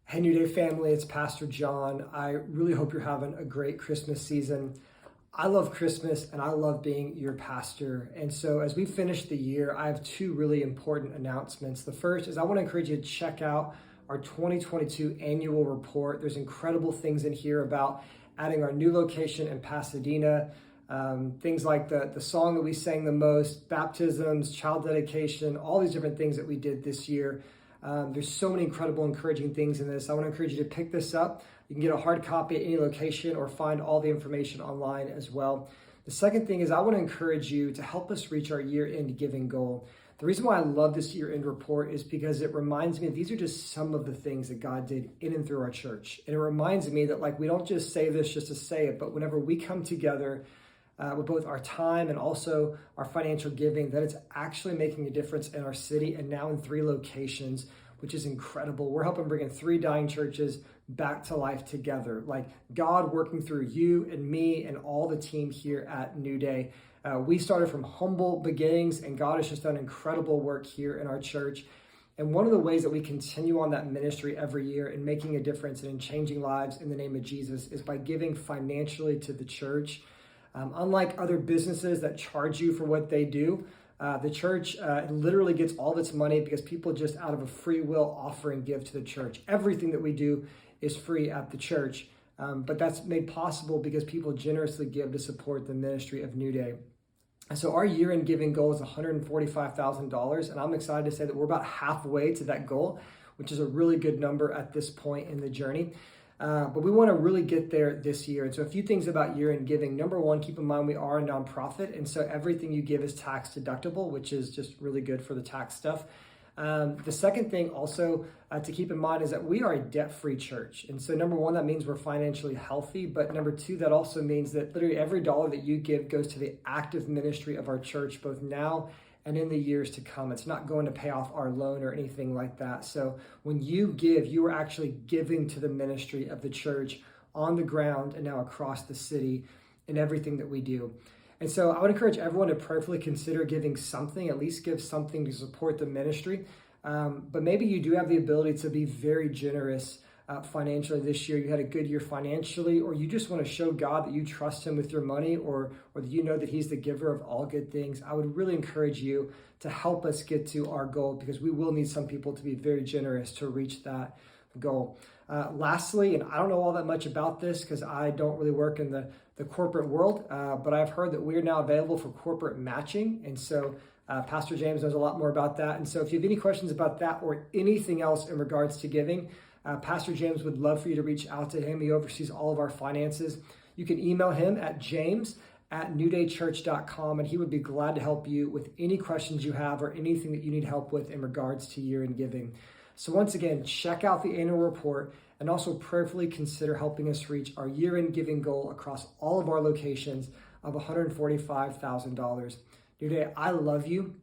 Hey, New Day family, it's Pastor John. I really hope you're having a great Christmas season. I love Christmas and I love being your pastor. And so, as we finish the year, I have two really important announcements. The first is I want to encourage you to check out our 2022 annual report. There's incredible things in here about adding our new location in Pasadena, things like the song that we sang the most, baptisms, child dedication, all these different things that we did this year. There's so many incredible, encouraging things in this. I want to encourage you to pick this up. You can get a hard copy at any location or find all the information online as well. The second thing is I want to encourage you to help us reach our year-end giving goal. The reason why I love this year-end report is because it reminds me that these are just some of the things that God did in and through our church. And it reminds me that we don't just say this just to say it, but whenever we come together with both our time and also our financial giving, that it's actually making a difference in our city and now in 3 locations, which is incredible. We're helping bring in 3 dying churches back to life together. Like God working through you and me and all the team here at New Day. We started from humble beginnings and God has just done incredible work here in our church. And one of the ways that we continue on that ministry every year and making a difference and in changing lives in the name of Jesus is by giving financially to the church. Unlike other businesses that charge you for what they do, the church literally gets all of its money because people just out of a free will offering give to the church. Everything that we do is free at the church, but that's made possible because people generously give to support the ministry of New Day. And so our year-end giving goal is $145,000, and I'm excited to say that we're about halfway to that goal, which is a really good number at this point in the journey. But we want to really get there this year. And so a few things about year-end giving. Number one, keep in mind we are a nonprofit. And so everything you give is tax deductible, which is just really good for the tax stuff. The second thing also to keep in mind is that we are a debt-free church. And so number one, that means we're financially healthy. But number two, that also means that literally every dollar that you give goes to the active ministry of our church, both now and in the years to come. It's not going to pay off our loan or anything like that. So when you give, you are actually giving to the ministry of the church on the ground and now across the city in everything that we do. And so I would encourage everyone to prayerfully consider giving something, at least give something to support the ministry. But maybe you do have the ability to be very generous financially this year. You had a good year financially, or you just want to show God that you trust him with your money, or that you know that he's the giver of all good things. I would really encourage you to help us get to our goal, because we will need some people to be very generous to reach that goal. Lastly, and I don't know all that much about this because I don't really work in the corporate world, but I've heard that we're now available for corporate matching. And so Pastor James knows a lot more about that. And so if you have any questions about that or anything else in regards to giving, Pastor James would love for you to reach out to him. He oversees all of our finances. You can email him at james@newdaychurch.com, and he would be glad to help you with any questions you have or anything that you need help with in regards to year-end giving. So once again, check out the annual report and also prayerfully consider helping us reach our year-end giving goal across all of our locations of $145,000. New Day, I love you.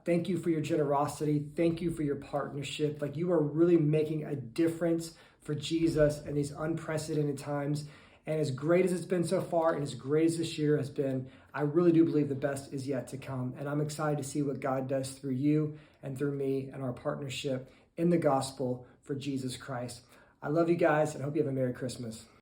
Thank you for your generosity. Thank you for your partnership. You are really making a difference for Jesus in these unprecedented times. And as great as it's been so far and as great as this year has been, I really do believe the best is yet to come. And I'm excited to see what God does through you and through me and our partnership in the gospel for Jesus Christ. I love you guys and hope you have a Merry Christmas.